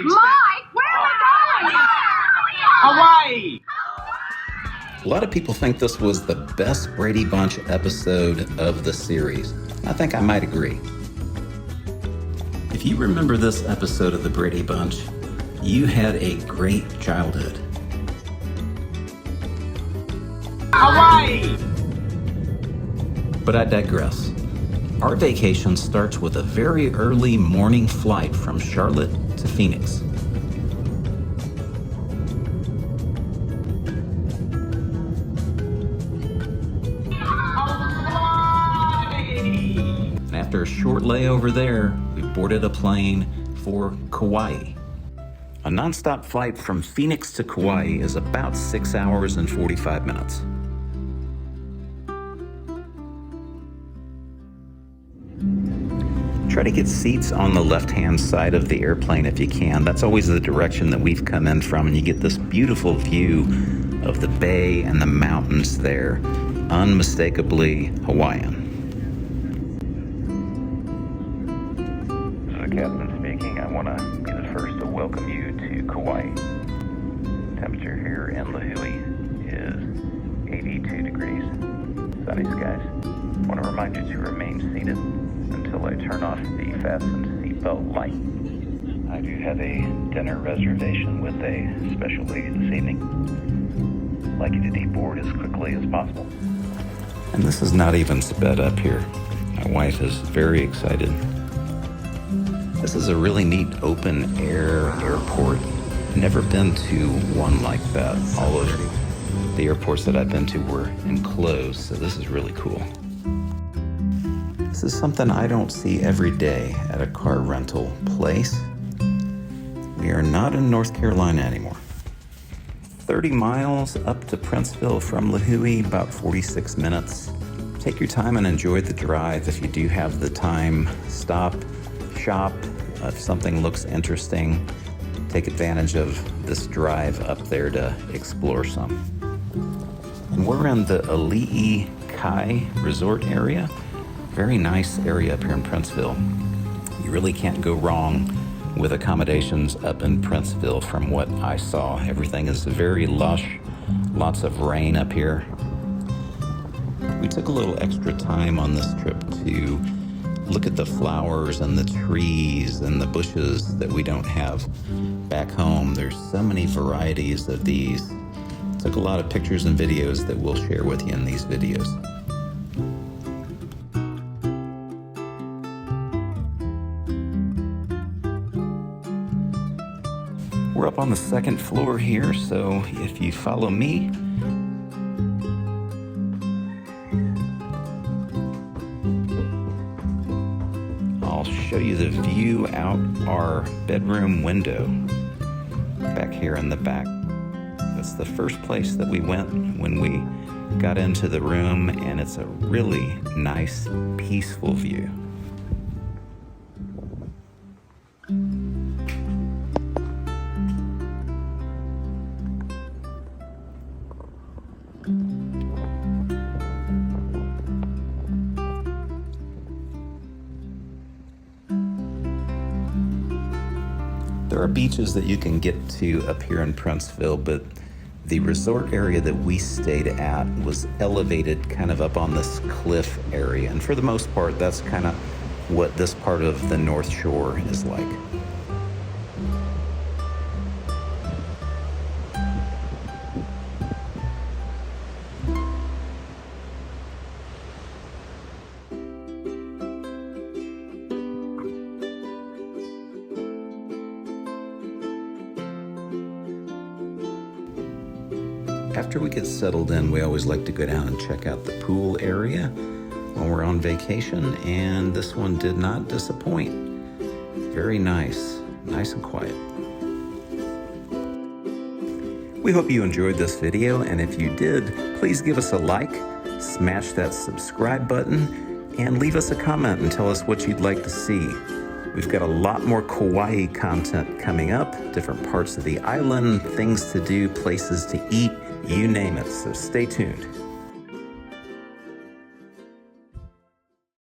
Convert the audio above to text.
Mike, where are we going? Hawaii! A lot of people think this was the best Brady Bunch episode of the series. I think I might agree. If you remember this episode of the Brady Bunch, you had a great childhood. Hawaii! But I digress. Our vacation starts with a very early morning flight from Charlotte to Phoenix. And after a short layover there, we boarded a plane for Kauai. A nonstop flight from Phoenix to Kauai is about 6 hours and 45 minutes. Try to get seats on the left-hand side of the airplane if you can. That's always the direction that we've come in from, and you get this beautiful view of the bay and the mountains there. Unmistakably Hawaiian. This is the captain speaking. I want to be the first to welcome you to Kauai. Temperature here in Lihue is 82 degrees. Sunny skies. I want to remind you to remain seated until I turn off the fasten seatbelt light. I do have a dinner reservation with a special lady this evening. I'd like you to deboard as quickly as possible. And this is not even sped up here. My wife is very excited. This is a really neat open air airport. Never been to one like that. All of the airports that I've been to were enclosed, so this is really cool. This is something I don't see every day at a car rental place. We are not in North Carolina anymore. 30 miles up to Princeville from Lihue, about 46 minutes. Take your time and enjoy the drive. If you do have the time, stop, shop. If something looks interesting, take advantage of this drive up there to explore some. And we're in the Ali'i Kai resort area. Very nice area up here in Princeville. You really can't go wrong with accommodations up in Princeville from what I saw. Everything is very lush, lots of rain up here. We took a little extra time on this trip to look at the flowers and the trees and the bushes that we don't have back home. There's so many varieties of these. Took a lot of pictures and videos that we'll share with you in these videos. We're up on the second floor here, so if you follow me, I'll show you the view out our bedroom window back here in the back. That's the first place that we went when we got into the room, and it's a really nice, peaceful view. There are beaches that you can get to up here in Princeville, but the resort area that we stayed at was elevated kind of up on this cliff area. And for the most part, that's kind of what this part of the North Shore is like. After we get settled in, we always like to go down and check out the pool area when we're on vacation, and this one did not disappoint. Very nice and quiet. We hope you enjoyed this video, and if you did, please give us a like, smash that subscribe button, and leave us a comment and tell us what you'd like to see. We've got a lot more Kauai content coming up, different parts of the island, things to do, places to eat, you name it, so stay tuned.